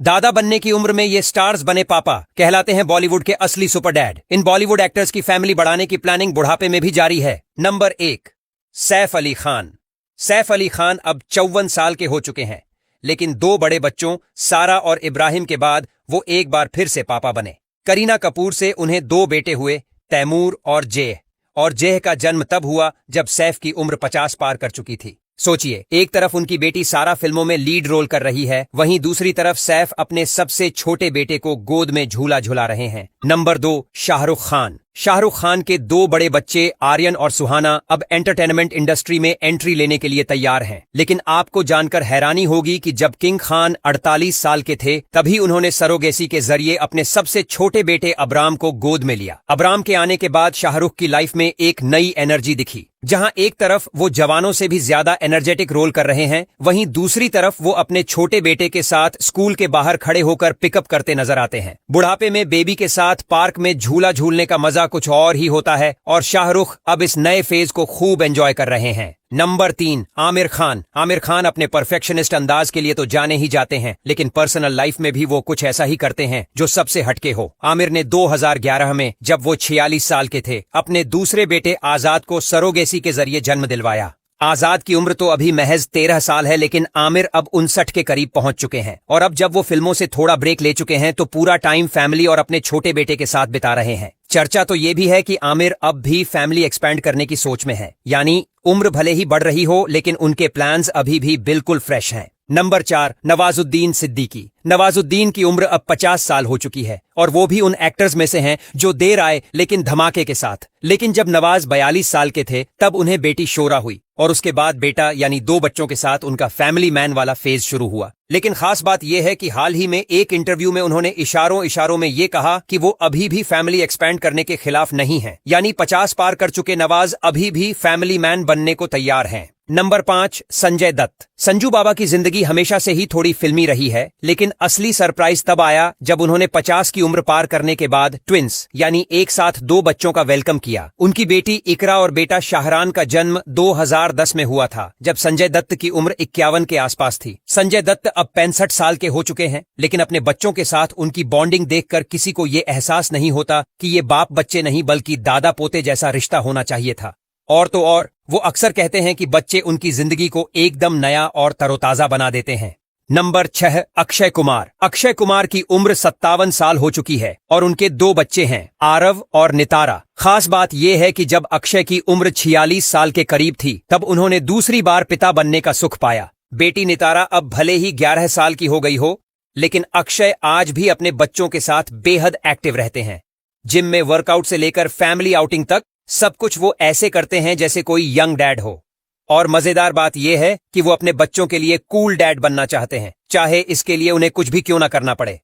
दादा बनने की उम्र में ये स्टार्स बने पापा कहलाते हैं बॉलीवुड के असली सुपर डैड। इन बॉलीवुड एक्टर्स की फैमिली बढ़ाने की प्लानिंग बुढ़ापे में भी जारी है। नंबर 1, सैफ अली खान। सैफ अली खान अब 54 साल के हो चुके हैं, लेकिन 2 बड़े बच्चों सारा और इब्राहिम के बाद वो एक बार फिर से पापा बने। करीना कपूर से उन्हें 2 बेटे हुए, तैमूर और जेह। और जेह का जन्म तब हुआ जब सैफ की उम्र 50 पार कर चुकी थी। सोचिए, एक तरफ उनकी बेटी सारा फिल्मों में लीड रोल कर रही है, वहीं दूसरी तरफ सैफ अपने सबसे छोटे बेटे को गोद में झूला झुला रहे हैं। नंबर 2, शाहरुख खान। शाहरुख खान के 2 बड़े बच्चे आर्यन और सुहाना अब एंटरटेनमेंट इंडस्ट्री में एंट्री लेने के लिए तैयार हैं। लेकिन आपको जानकर हैरानी होगी कि जब किंग खान 48 साल के थे, तभी उन्होंने सरोगेसी के जरिए अपने सबसे छोटे बेटे अबराम को गोद में लिया। अबराम के आने के बाद शाहरुख की लाइफ में एक नई एनर्जी दिखी। जहां एक तरफ वो जवानों से भी ज्यादा एनर्जेटिक रोल कर रहे हैं, वहीं दूसरी तरफ वो अपने छोटे बेटे के साथ स्कूल के बाहर खड़े होकर पिकअप करते नजर आते हैं। बुढ़ापे में बेबी के साथ पार्क में झूला झूलने का मजा कुछ और ही होता है और शाहरुख अब इस नए फेज को खूब एंजॉय कर रहे हैं। नंबर 3, आमिर खान। आमिर खान अपने परफेक्शनिस्ट अंदाज के लिए तो जाने ही जाते हैं, लेकिन पर्सनल लाइफ में भी वो कुछ ऐसा ही करते हैं जो सबसे हटके हो। आमिर ने 2011 में, जब वो 46 साल के थे, अपने दूसरे बेटे आजाद को सरोगेसी के जरिए जन्म दिलवाया। आजाद की उम्र तो अभी महज 13 साल है, लेकिन आमिर अब 59 के करीब पहुंच चुके हैं। और अब जब वो फिल्मों से थोड़ा ब्रेक ले चुके हैं, तो पूरा टाइम फैमिली और अपने छोटे बेटे के साथ बिता रहे हैं। चर्चा तो ये भी है कि आमिर अब भी फैमिली एक्सपैंड करने की सोच में है, यानी उम्र भले ही बढ़ रही हो, लेकिन उनके प्लान्स अभी भी बिल्कुल फ्रेश हैं। नंबर 4, नवाजुद्दीन सिद्दीकी। नवाजुद्दीन की उम्र अब 50 साल हो चुकी है और वो भी उन एक्टर्स में से हैं जो देर आए लेकिन धमाके के साथ। लेकिन जब नवाज 42 साल के थे, तब उन्हें बेटी शोरा हुई और उसके बाद बेटा यानी 2 बच्चों के साथ उनका फैमिली मैन वाला फेज शुरू हुआ। लेकिन खास बात यह है कि हाल ही में एक इंटरव्यू में उन्होंने इशारों में ये कहा कि वो अभी भी फैमिली एक्सपैंड करने के खिलाफ नहीं है, यानी 50 पार कर चुके नवाज अभी भी फैमिली मैन बनने को तैयार हैं। नंबर 5, संजय दत्त। संजू बाबा की जिंदगी हमेशा से ही थोड़ी फिल्मी रही है, लेकिन असली सरप्राइज तब आया जब उन्होंने 50 की उम्र पार करने के बाद ट्विंस यानी एक साथ 2 बच्चों का वेलकम किया। उनकी बेटी इकरा और बेटा शाहरान का जन्म 2010 में हुआ था, जब संजय दत्त की उम्र 51 के आसपास थी। संजय दत्त अब 65 साल के हो चुके हैं, लेकिन अपने बच्चों के साथ उनकी बॉन्डिंग देखकर किसी को ये एहसास नहीं होता कि ये बाप बच्चे नहीं बल्कि दादा पोते जैसा रिश्ता होना चाहिए था। और तो और वो अक्सर कहते हैं कि बच्चे उनकी जिंदगी को एकदम नया और तरोताजा बना देते हैं। नंबर 6, अक्षय कुमार। अक्षय कुमार की उम्र 57 साल हो चुकी है और उनके 2 बच्चे हैं, आरव और नितारा। खास बात यह है कि जब अक्षय की उम्र 46 साल के करीब थी, तब उन्होंने दूसरी बार पिता बनने का सुख पाया। बेटी नितारा अब भले ही 11 साल की हो गई हो, लेकिन अक्षय आज भी अपने बच्चों के साथ बेहद एक्टिव रहते हैं। जिम में वर्कआउट से लेकर फैमिली आउटिंग तक सब कुछ वो ऐसे करते हैं जैसे कोई यंग डैड हो। और मजेदार बात यह है कि वो अपने बच्चों के लिए कूल डैड बनना चाहते हैं, चाहे इसके लिए उन्हें कुछ भी क्यों ना करना पड़े।